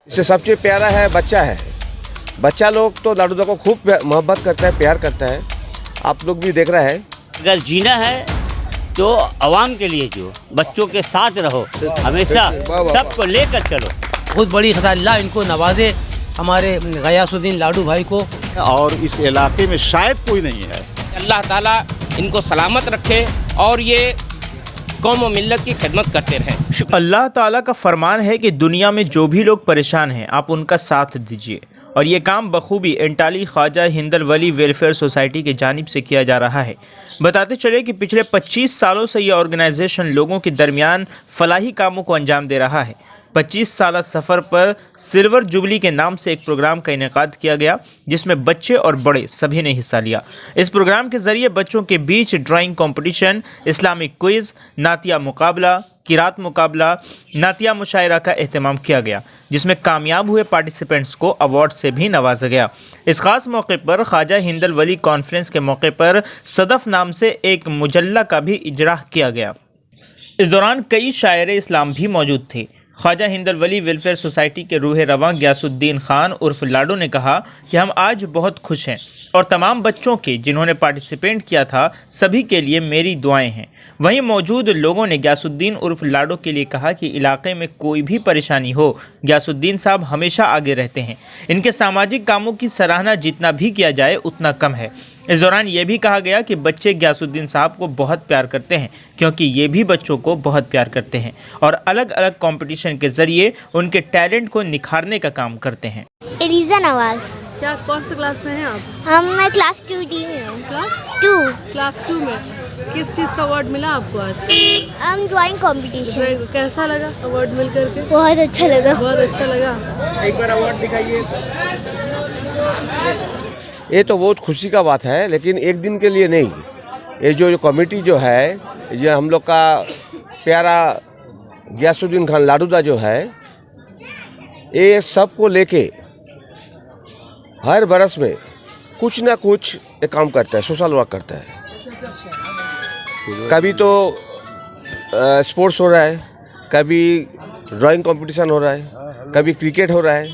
इससे सबसे प्यारा है बच्चा है। बच्चा लोग तो लाडू दा को खूब मोहब्बत करता है, प्यार करता है। आप लोग भी देख रहे हैं। अगर जीना है तो आवाम के लिए जियो, बच्चों के साथ रहो, हमेशा सबको लेकर चलो। बहुत बड़ी खता, अल्लाह इनको नवाजे, हमारे गयासुद्दीन लाडू भाई को। और इस इलाके में शायद कोई नहीं है। अल्लाह ताला इनको सलामत रखे और ये कौम व मिल्लत की खिदमत करते रहें। अल्लाह ताला का फरमान है कि दुनिया में जो भी लोग परेशान हैं आप उनका साथ दीजिए, और ये काम बखूबी एंटाली ख्वाजा हिंदल वली वेलफेयर सोसाइटी की जानिब से किया जा रहा है। बताते चले कि पिछले 25 सालों से ये ऑर्गेनाइजेशन लोगों के दरमियान फलाही कामों को अंजाम दे रहा है। 25 साल सफ़र पर सिल्वर जुबली के नाम से एक प्रोग्राम का इनेकाद किया गया, जिसमें बच्चे और बड़े सभी ने हिस्सा लिया। इस प्रोग्राम के ज़रिए बच्चों के बीच ड्राइंग कंपटीशन, इस्लामिक क्विज़, नातिया मुकाबला, किरात मुकाबला, नातिया मुशायरा का एहतमाम किया गया, जिसमें कामयाब हुए पार्टिसिपेंट्स को अवार्ड से भी नवाजा गया। इस खास मौके पर ख्वाजा हिंदल वली कॉन्फ्रेंस के मौके पर सदफ नाम से एक मुजल्ला का भी इजरा किया गया। इस दौरान कई शायर इस्लाम भी मौजूद थे। ख्वाजा हिंदल वली वेलफेयर सोसाइटी के रूह रवां गयासुद्दीन खान उर्फ लाडो ने कहा कि हम आज बहुत खुश हैं और तमाम बच्चों के जिन्होंने पार्टिसिपेंट किया था सभी के लिए मेरी दुआएं हैं। वहीं मौजूद लोगों ने गयासुद्दीन उर्फ लाडो के लिए कहा कि इलाके में कोई भी परेशानी हो, गयासुद्दीन साहब हमेशा आगे रहते हैं। इनके सामाजिक कामों की सराहना जितना भी किया जाए उतना कम है। इस दौरान ये भी कहा गया कि बच्चे गयासुद्दीन साहब को बहुत प्यार करते हैं, क्योंकि ये भी बच्चों को बहुत प्यार करते हैं और अलग अलग कंपटीशन के ज़रिए उनके टैलेंट को निखारने का काम करते हैं। एलिजा नवाज। क्या कौन सा क्लास में हैं आप? मैं क्लास 2D में हूँ। क्लास 2 में किस चीज़ का अवार्ड मिला आपको आज? Drawing competition. कैसा लगा अवार्ड मिल करके? बहुत अच्छा लगा। बहुत अच्छा लगा। एक बार अवार्ड दिखाइए। ये तो बहुत खुशी का बात है, लेकिन एक दिन के लिए नहीं। ये जो कमेटी जो है, ये हम लोग का प्यारा गयासुद्दीन खान लाडूदा जो है, ये सबको लेके हर बरस में कुछ ना कुछ एक काम करता है, सोशल वर्क करता है। कभी तो स्पोर्ट्स हो रहा है, कभी ड्राइंग कंपटीशन हो रहा है, कभी क्रिकेट हो रहा है,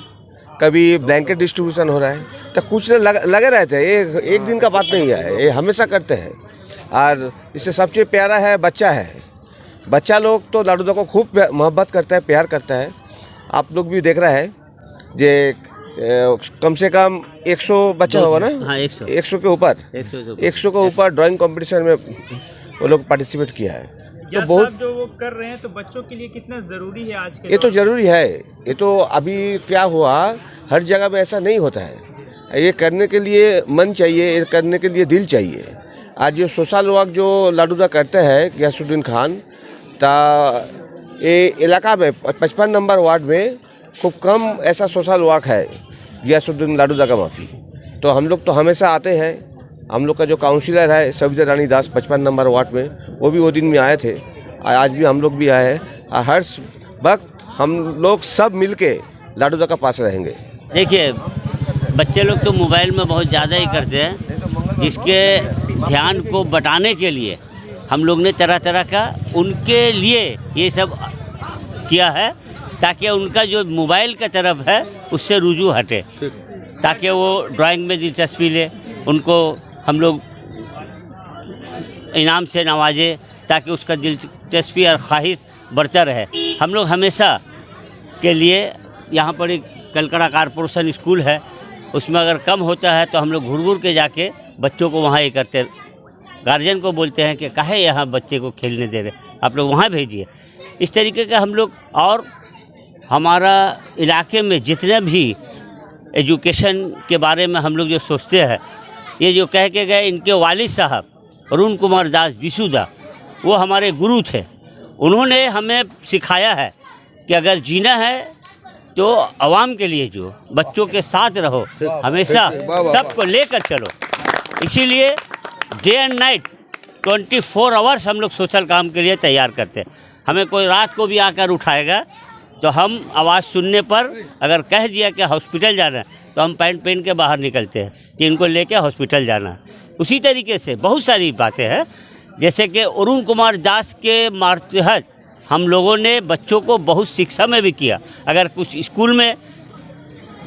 कभी ब्लैंकेट डिस्ट्रीब्यूशन हो रहा है। तो कुछ लगे रहते हैं, ये एक दिन का बात नहीं है, ये हमेशा करते हैं। और इससे सबसे प्यारा है बच्चा है। बच्चा लोग तो लाडू दा को खूब मोहब्बत करता है, प्यार करता है। आप लोग भी देख रहे हैं जे कम से कम 100 बच्चा होगा ना। हाँ, 100 के ऊपर 100 के ऊपर ड्राइंग कंपटीशन में वो लोग पार्टिसिपेट किया है। तो बहुत जो वो कर रहे हैं तो बच्चों के लिए कितना ज़रूरी है आज के? ये तो ज़रूरी है। ये तो अभी क्या हुआ, हर जगह में ऐसा नहीं होता है। ये करने के लिए मन चाहिए, ये करने के लिए दिल चाहिए। आज जो सोशल वर्क जो लाडू दा करते हैं गयासुद्दीन खान, ता ये इलाका में 55 नंबर वार्ड में खूब कम ऐसा सोशल वर्क है गयासुद्दीन लाडू दा का माफ़ी। तो हम लोग तो हमेशा आते हैं। हम लोग का जो काउंसिलर है सविता रानी दास 55 नंबर वार्ड में, वो भी वो दिन में आए थे, आज भी हम लोग भी आए हैं। हर वक्त हम लोग सब मिलके लाडू दा का पास रहेंगे। देखिए, बच्चे लोग तो मोबाइल में बहुत ज़्यादा ही करते हैं। इसके ध्यान को बटाने के लिए हम लोग ने तरह तरह का उनके लिए ये सब किया है, ताकि उनका जो मोबाइल का तरफ है उससे रुजू हटे, ताकि वो ड्राइंग में दिलचस्पी ले। उनको हम लोग इनाम से नवाजे ताकि उसका दिलचस्पी और ख्वाहिश बढ़ता रहे। हम लोग हमेशा के लिए यहाँ पर एक कलकड़ा कारपोरेशन स्कूल है, उसमें अगर कम होता है तो हम लोग घूर के जाके बच्चों को वहाँ ये करते, गार्जियन को बोलते हैं कि काहे यहाँ बच्चे को खेलने दे रहे, आप लोग वहाँ भेजिए। इस तरीके का हम लोग, और हमारा इलाके में जितने भी एजुकेशन के बारे में हम लोग जो सोचते हैं, ये जो कह के गए इनके वालिद साहब अरुण कुमार दास बिशुदा, वो हमारे गुरु थे। उन्होंने हमें सिखाया है कि अगर जीना है तो आवाम के लिए जियो, बच्चों के साथ रहो, हमेशा सबको लेकर चलो। इसीलिए डे एंड नाइट 24 आवर्स हम लोग सोशल काम के लिए तैयार करते हैं। हमें कोई रात को भी आकर उठाएगा तो हम आवाज़ सुनने पर अगर कह दिया कि हॉस्पिटल जाना है तो हम पैंट पहन के बाहर निकलते हैं कि इनको लेके हॉस्पिटल जाना है। उसी तरीके से बहुत सारी बातें हैं, जैसे कि अरुण कुमार दास के मातहत हम लोगों ने बच्चों को बहुत शिक्षा में भी किया। अगर कुछ स्कूल में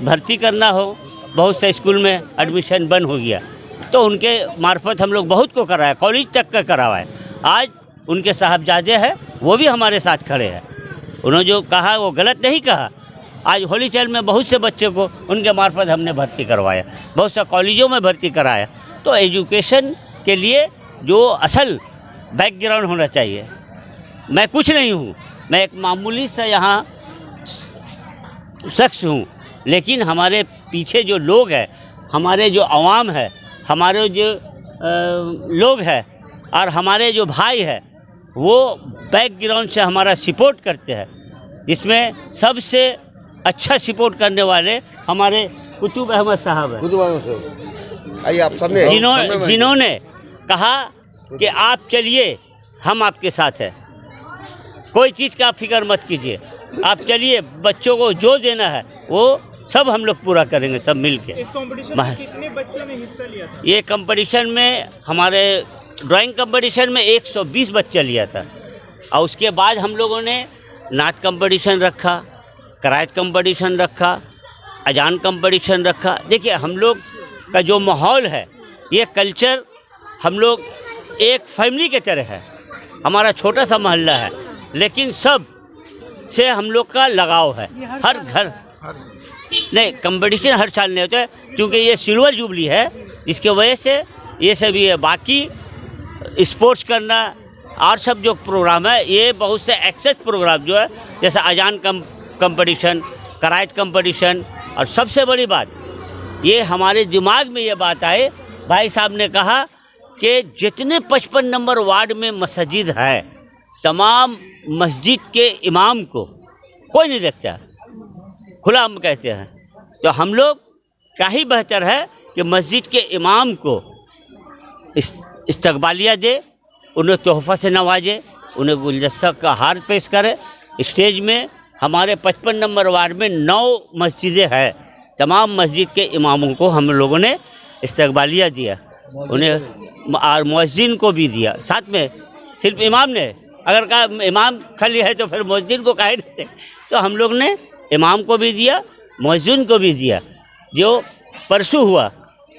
भर्ती करना हो, बहुत से स्कूल में एडमिशन बंद हो गया, तो उनके मार्फत हम लोग बहुत को कराया, कॉलेज तक का करावा है। आज उनके साहबजादे हैं, वो भी हमारे साथ खड़े हैं। उन्होंने जो कहा वो गलत नहीं कहा। आज होली चैल में बहुत से बच्चे को उनके मार्फत हमने भर्ती करवाया, बहुत से कॉलेजों में भर्ती कराया। तो एजुकेशन के लिए जो असल बैकग्राउंड होना चाहिए। मैं कुछ नहीं हूँ, मैं एक मामूली सा यहाँ शख्स हूँ, लेकिन हमारे पीछे जो लोग हैं, हमारे जो अवाम है, हमारे जो लोग हैं और हमारे जो भाई हैं, वो बैकग्राउंड से हमारा सपोर्ट करते हैं। इसमें सबसे अच्छा सपोर्ट करने वाले हमारे कुतुब अहमद साहब हैं, आइए आप सामने जिन्होंने कहा कि आप चलिए, हम आपके साथ हैं, कोई चीज़ का फिक्र मत कीजिए, आप चलिए, बच्चों को जो देना है वो सब हम लोग पूरा करेंगे, सब मिल के। इस कंपटीशन में कितने बच्चों ने हिस्सा लिया था? ये कंपटीशन में हमारे ड्राइंग कंपटीशन में 120 बच्चा लिया था, और उसके बाद हम लोगों ने नाच कंपटीशन रखा, करायत कंपटीशन रखा, अजान कंपटीशन रखा। देखिए, हम लोग का जो माहौल है, ये कल्चर, हम लोग एक फैमिली के तरह है। हमारा छोटा सा मोहल्ला है, लेकिन सब से हम लोग का लगाव है। हर घर नहीं, कंपटीशन हर साल नहीं होता है, क्योंकि ये सिल्वर जुबली है, इसके वजह से ये सभी है। बाकी स्पोर्ट्स करना और सब जो प्रोग्राम है, ये बहुत से एक्सेस प्रोग्राम जो है, जैसे अजान कंपटीशन, करायत कंपटीशन, और सबसे बड़ी बात ये हमारे दिमाग में ये बात आए, भाई साहब ने कहा कि जितने 55 नंबर वार्ड में मस्जिद है, तमाम मस्जिद के इमाम को कोई नहीं देखता, खुला हम कहते हैं। तो हम लोग क्या ही बेहतर है कि मस्जिद के इमाम को इस्तकबालिया दे, उन्हें तोहफ़ा से नवाजे, उन्हें गुलदस्ता का हार पेश करे। स्टेज में हमारे 55 नंबर वार्ड में 9 मस्जिदें हैं, तमाम मस्जिद के इमामों को हम लोगों ने इस्तकबालिया दिया, उन्हें और मुअज्जिन को भी दिया। साथ में सिर्फ इमाम ने, अगर कहा इमाम खाली है तो फिर मुअज्जिन को काहे देते, तो हम लोग ने इमाम को भी दिया, मुअज्जिन को भी दिया। जो परसों हुआ,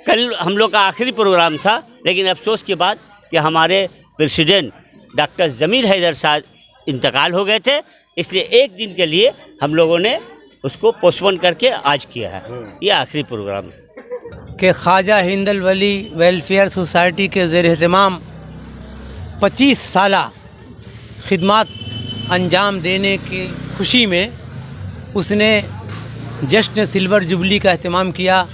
कल हम लोग का आखिरी प्रोग्राम था, लेकिन अफसोस की बात कि हमारे प्रेसिडेंट डॉक्टर ज़मीर हैदर साहब इंतकाल हो गए थे, इसलिए एक दिन के लिए हम लोगों ने उसको पोस्टपोन करके आज किया है। ये आखिरी प्रोग्राम है कि ख्वाजा हिंदल वली वेलफेयर सोसाइटी के ज़ेर एहतमाम 25 साला खिदमत अंजाम देने की खुशी में उसने जश्न सिल्वर जुबली का अहतमाम किया,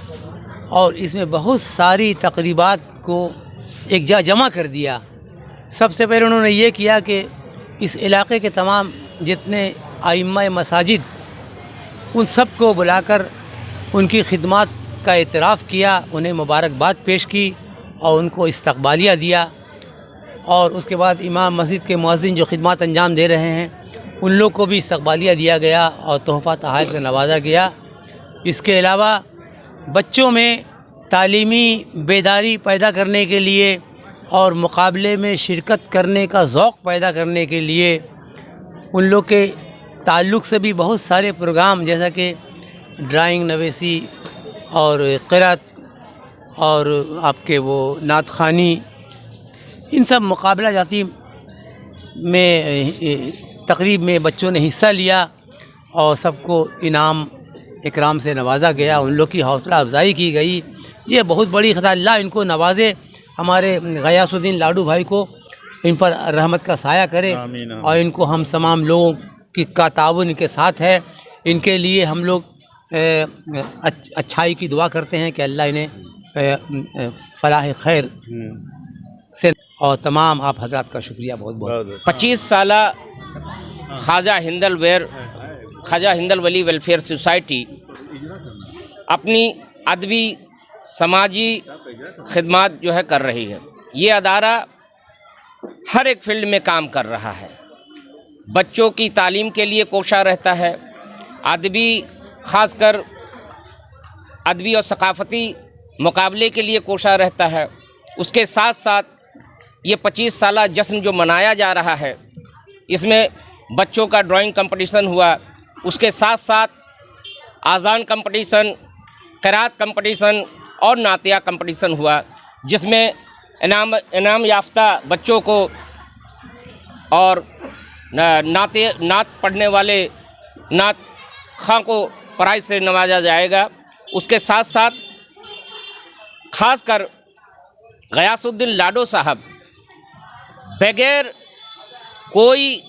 और इसमें बहुत सारी तकरीबात को एक जमा कर दिया। सबसे पहले उन्होंने ये किया कि इस इलाके के तमाम जितने आइम्मा मसाजिद, उन सब को बुलाकर उनकी खिदमत का एतराफ़ किया, उन्हें मुबारकबाद पेश की और उनको इस्तकबालिया दिया। और उसके बाद इमाम मस्जिद के मुअज्जिन जो खिदमत अंजाम दे रहे हैं, उन लोग को भी इस्तकबालिया दिया गया और तोहफ़ा तहाइफ से नवाजा गया। इसके अलावा बच्चों में तालीमी बेदारी पैदा करने के लिए और मुकाबले में शिरकत करने का ज़ौक़ पैदा करने के लिए उन लोग के ताल्लुक़ से भी बहुत सारे प्रोग्राम, जैसा कि ड्राइंग, नवेसी और क़िरात और आपके वो नात ख़ानी, इन सब मुकाबला जाती में तकरीब में बच्चों ने हिस्सा लिया और सबको इनाम इकराम से नवाजा गया, उन लोग की हौसला अफजाई की गई। ये बहुत बड़ी खता, अल्लाह इनको नवाजे, हमारे गयासुद्दीन लाडू भाई को इन पर रहमत का साया करे, और इनको हम तमाम लोगों का ताउन इनके साथ है। इनके लिए हम लोग अच्छाई की दुआ करते हैं कि अल्लाह इन्हें फलाह खैर से, और तमाम आप हजरात का शुक्रिया बहुत बहुत। 25 साला ख्वाजा हिंदल वली वेलफेयर सोसाइटी अपनी अदबी समाजी खिदमत जो है कर रही है। ये अदारा हर एक फील्ड में काम कर रहा है। बच्चों की तालीम के लिए कोशा रहता है, अदबी ख़ासकर अदबी और सकाफ़ती मुकाबले के लिए कोशा रहता है। उसके साथ साथ ये 25 साला जश्न जो मनाया जा रहा है, इसमें बच्चों का ड्राइंग कंपटीशन हुआ, उसके साथ साथ आज़ान कंपटीशन, क़िरात कंपटीशन और नातिया कंपटीशन हुआ, जिसमें इनाम याफ्ता बच्चों को और नात पढ़ने वाले नात खां को प्राइज़ से नवाजा जाएगा। उसके साथ साथ खासकर गयासुद्दीन लाडो साहब बगैर कोई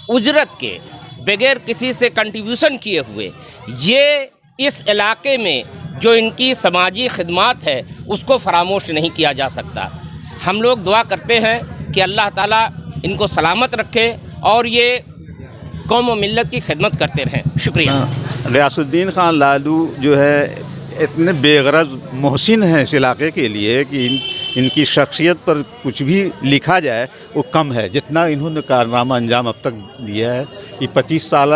उजरत के, बगैर किसी से कंट्रीब्यूशन किए हुए ये इस इलाके में जो इनकी समाजी खिदमत है उसको फरामोश नहीं किया जा सकता। हम लोग दुआ करते हैं कि अल्लाह ताला इनको सलामत रखे और ये कौम व मिल्लत की खिदमत करते रहें। शुक्रिया। गयासुद्दीन खान लाडू जो है इतने बेगरज मोहसिन हैं इस इलाके के लिए कि इनकी शख्सियत पर कुछ भी लिखा जाए वो कम है। जितना इन्होंने कारनामा अंजाम अब तक दिया है, ये 25 साल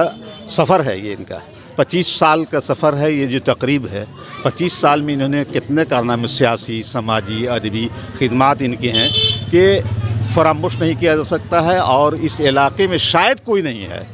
सफ़र है, ये इनका 25 साल का सफ़र है। ये जो तकरीब है 25 साल में इन्होंने कितने कारनामे सियासी, समाजी, अदबी खिदमात इनके हैं कि फरामोश नहीं किया जा सकता है और इस इलाके में शायद कोई नहीं है।